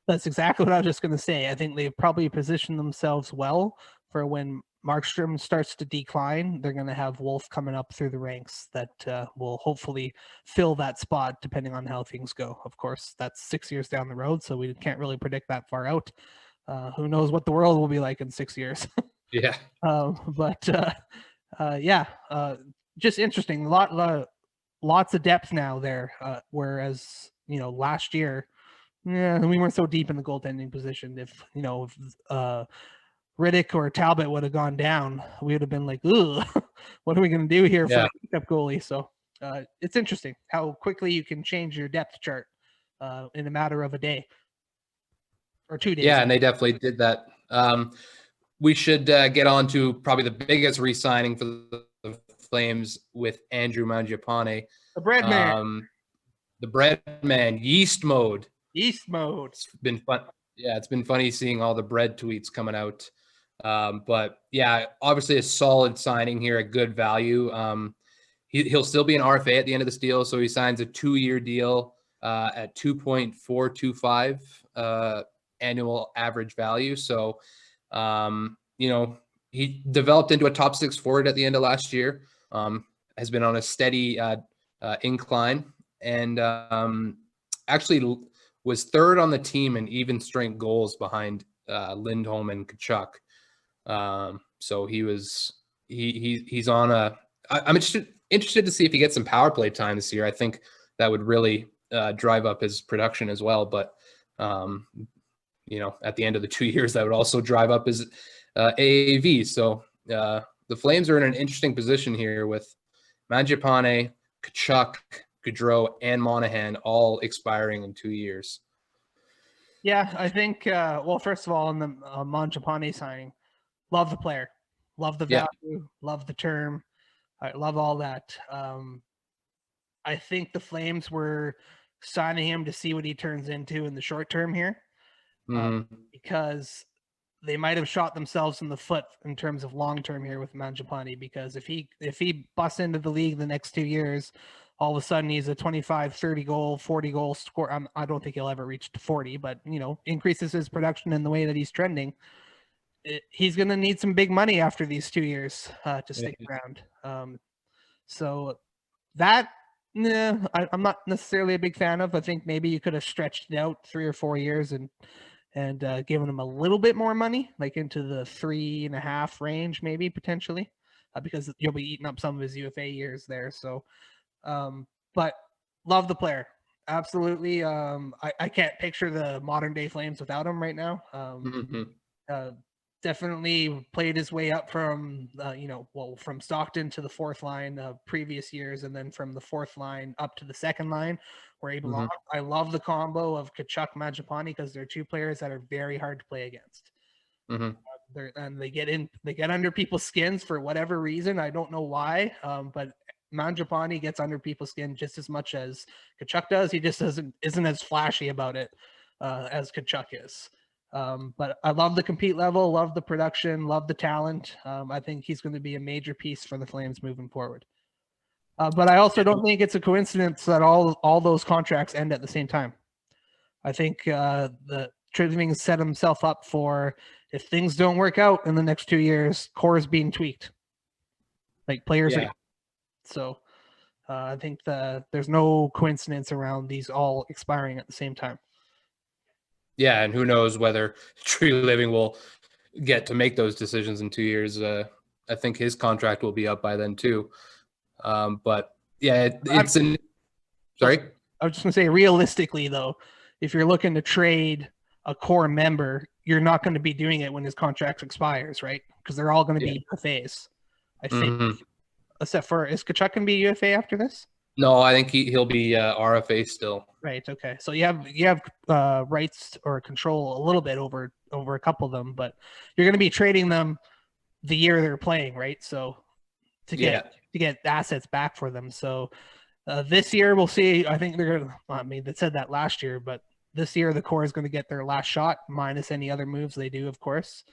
That's exactly what I was just going to say. I think they've probably positioned themselves well for when Markstrom starts to decline. They're going to have Wolf coming up through the ranks that will hopefully fill that spot depending on how things go. Of course, that's 6 years down the road, so we can't really predict that far out. Who knows what the world will be like in 6 years? Yeah. Just interesting. Lots of depth now there. Whereas last year, yeah, we weren't so deep in the goaltending position. If Riddick or Talbot would have gone down, we would have been like, "Ooh, what are we going to do here for a backup goalie?" So it's interesting how quickly you can change your depth chart in a matter of a day or 2 days. Yeah, and they definitely did that. We should get on to probably the biggest re-signing for the Flames with Andrew Mangiapane. The bread man. The bread man, yeast mode. Yeast mode. It's been fun. Yeah, it's been funny seeing all the bread tweets coming out. But yeah, obviously a solid signing here, a good value. He'll still be an RFA at the end of this deal, so he signs a 2-year deal at 2.425 annual average value. So, he developed into a top 6 forward at the end of last year. Has been on a steady incline, and actually was third on the team in even strength goals behind Lindholm and Tkachuk. So he's on a. I'm interested to see if he gets some power play time this year. I think that would really drive up his production as well. But at the end of the 2 years, that would also drive up his AAV. So the Flames are in an interesting position here with Mangiapane, Tkachuk, Gaudreau, and Monahan all expiring in 2 years. Yeah, I think. First of all, on the Mangiapane signing, love the player, love the value, love the term, I love all that. I think the Flames were signing him to see what he turns into in the short term here, because they might have shot themselves in the foot in terms of long term here with Mangiapane. Because if he busts into the league the next 2 years, all of a sudden he's a 25, 30 goal, 40 goal score. I don't think he'll ever reach to 40, but increases his production in the way that he's trending. He's going to need some big money after these 2 years to stick around. So that, I'm not necessarily a big fan of. I think maybe you could have stretched it out 3 or 4 years and given him a little bit more money, like into the 3.5 range, maybe potentially, because you'll be eating up some of his UFA years there. So, but love the player. Absolutely. I can't picture the modern day Flames without him right now. Definitely played his way up from, from Stockton to the fourth line previous years, and then from the fourth line up to the second line where he belongs. I love the combo of Tkachuk, Mangiapane, because they're two players that are very hard to play against. And they get under people's skins for whatever reason. I don't know why, but Mangiapane gets under people's skin just as much as Tkachuk does. He just isn't as flashy about it as Tkachuk is. But I love the compete level, love the production, love the talent. I think he's going to be a major piece for the Flames moving forward. But I also don't think it's a coincidence that all those contracts end at the same time. I think the Trebek set himself up for, if things don't work out in the next 2 years, core is being tweaked. Like players are. So I think there's no coincidence around these all expiring at the same time. Yeah, and who knows whether Tree Living will get to make those decisions in 2 years. I think his contract will be up by then too. But yeah, sorry? I was just going to say, realistically, though, if you're looking to trade a core member, you're not going to be doing it when his contract expires, right? Because they're all going to be UFAs, I think. Except for, is Tkachuk going to be UFA after this? No, I think he'll be RFA still. Right. Okay. So you have rights or control a little bit over a couple of them, but you're going to be trading them the year they're playing, right? So to get assets back for them. So this year we'll see. I think they're going to. I mean, they said that last year, but this year the core is going to get their last shot, minus any other moves they do, of course.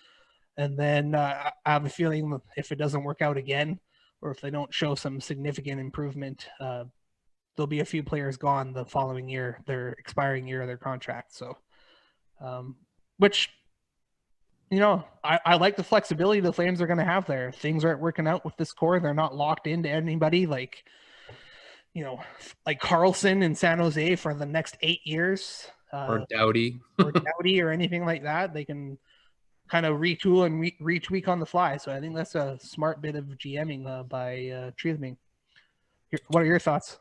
And then I have a feeling if it doesn't work out again, or if they don't show some significant improvement, there'll be a few players gone the following year, their expiring year of their contract. So, which, I like the flexibility the Flames are going to have there. If things aren't working out with this core, they're not locked into anybody like Carlson in San Jose for the next 8 years. Or Doughty. or anything like that. They can kind of retool and retweak on the fly. So I think that's a smart bit of GMing by Trebek. What are your thoughts?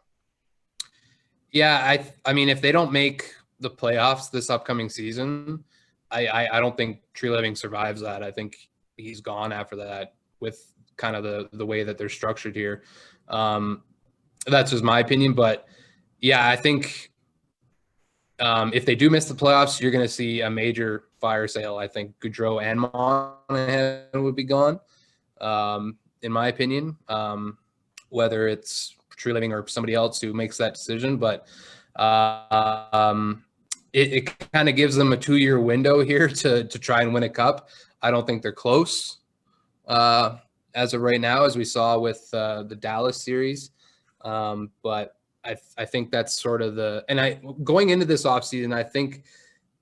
Yeah, I mean, if they don't make the playoffs this upcoming season, I don't think Treliving survives that. I think he's gone after that with kind of the way that they're structured here. That's just my opinion, but yeah, I think if they do miss the playoffs, you're going to see a major fire sale. I think Goudreau and Monahan would be gone, in my opinion. Whether it's Treliving or somebody else who makes that decision, but it kind of gives them a 2-year window here to try and win a cup. I don't think they're close as of right now, as we saw with the Dallas series. But I think that's sort of going into this offseason, I think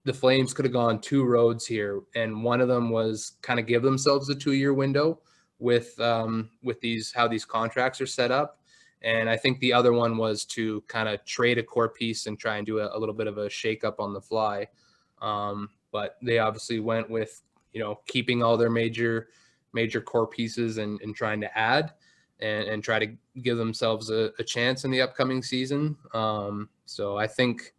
the Flames could have gone 2 roads here, and one of them was kind of give themselves a 2-year window with how these contracts are set up. And I think the other one was to kind of trade a core piece and try and do a little bit of a shakeup on the fly. But they obviously went with, keeping all their major core pieces and trying to add and try to give themselves a chance in the upcoming season. So I think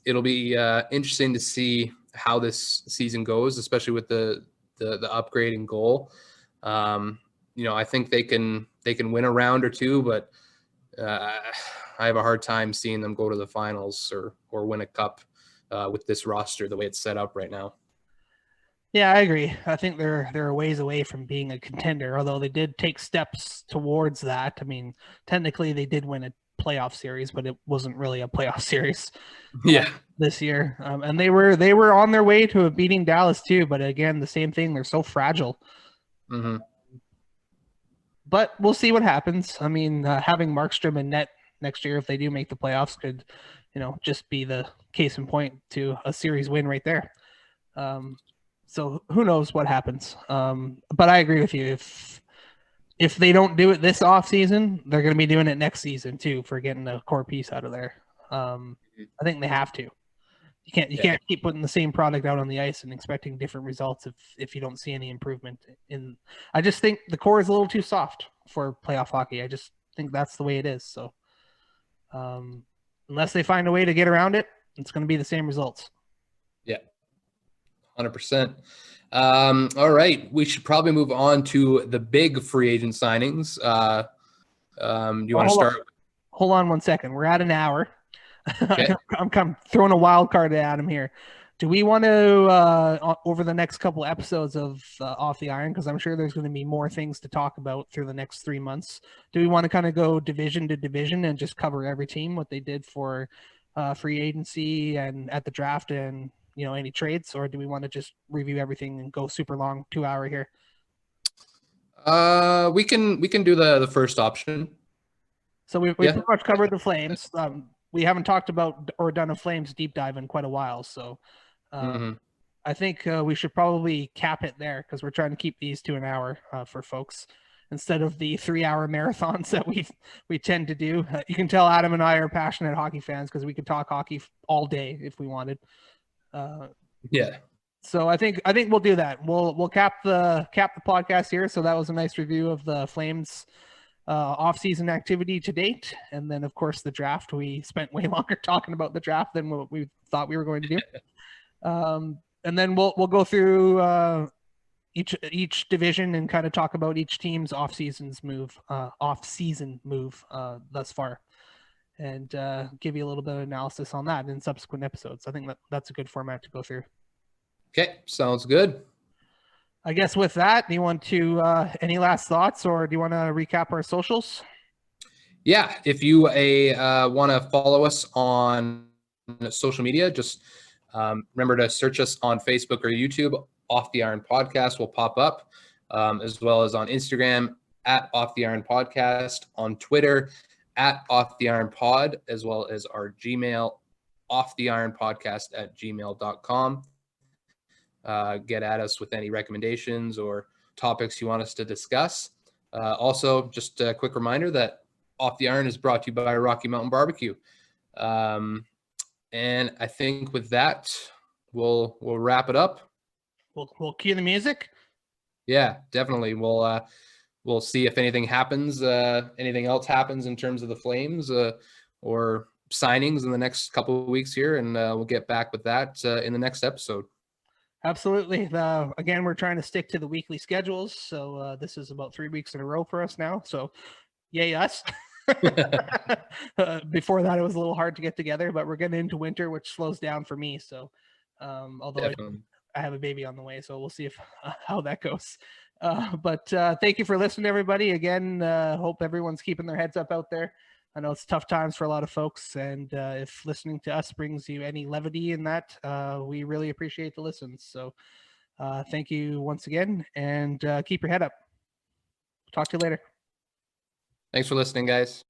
it'll be interesting to see how this season goes, especially with the upgrading goal. I think they can win a round or two, but I have a hard time seeing them go to the finals or win a cup with this roster the way it's set up right now. Yeah, I agree. I think they're a ways away from being a contender, although they did take steps towards that. I mean, technically they did win a playoff series, but it wasn't really a playoff series. Yeah. This year, and they were on their way to beating Dallas too. But again, the same thing. They're so fragile. Mm-hmm. But we'll see what happens. I mean, having Markstrom in net next year, if they do make the playoffs, could, just be the case in point to a series win right there. So who knows what happens. But I agree with you. If they don't do it this off season, they're going to be doing it next season too for getting a core piece out of there. I think they have to. You can't keep putting the same product out on the ice and expecting different results if you don't see any improvement in. I just think the core is a little too soft for playoff hockey. I just think that's the way it is. So unless they find a way to get around it, it's going to be the same results. Yeah, 100%. All right, we should probably move on to the big free agent signings. You want to start? Hold on 1 second. We're at an hour. Okay. I'm kind of throwing a wild card at him here. Do we want to, over the next couple episodes of Off the Iron, because I'm sure there's going to be more things to talk about through the next 3 months, do we want to kind of go division to division and just cover every team, what they did for free agency and at the draft and, any trades, or do we want to just review everything and go super long 2-hour here? We can do the first option. So we pretty much covered the Flames. We haven't talked about or done a Flames deep dive in quite a while, so I think we should probably cap it there because we're trying to keep these to an hour for folks instead of the 3-hour marathons that we tend to do. You can tell Adam and I are passionate hockey fans because we could talk hockey all day if we wanted. So I think we'll do that. We'll cap the podcast here. So that was a nice review of the Flames off-season activity to date, and then of course the draft. We spent way longer talking about the draft than what we thought we were going to do. And then we'll go through each division and kind of talk about each team's off-season move thus far, and give you a little bit of analysis on that in subsequent episodes. I think that's a good format to go through. Okay, sounds good. I guess with that, do you want to any last thoughts, or do you want to recap our socials? Yeah, if you want to follow us on social media, just remember to search us on Facebook or YouTube. Off the Iron Podcast will pop up, as well as on Instagram at Off the Iron Podcast, on Twitter at Off the Iron Pod, as well as our Gmail, offtheironpodcast@gmail.com. Get at us with any recommendations or topics you want us to discuss. Also, just a quick reminder that Off the Iron is brought to you by Rocky Mountain Barbecue. And I think with that, we'll wrap it up. we'll cue the music. Yeah, definitely. We'll see if anything happens, anything else happens in terms of the Flames or signings in the next couple of weeks here, and we'll get back with that in the next episode. Absolutely. Again, we're trying to stick to the weekly schedules, so this is about 3 weeks in a row for us now. So, yay us! Before that, it was a little hard to get together, but we're getting into winter, which slows down for me. So, although I have a baby on the way, so we'll see if how that goes. But thank you for listening, everybody. Again, hope everyone's keeping their heads up out there. I know it's tough times for a lot of folks, and if listening to us brings you any levity in that, we really appreciate the listens. So thank you once again, and keep your head up. Talk to you later. Thanks for listening, guys.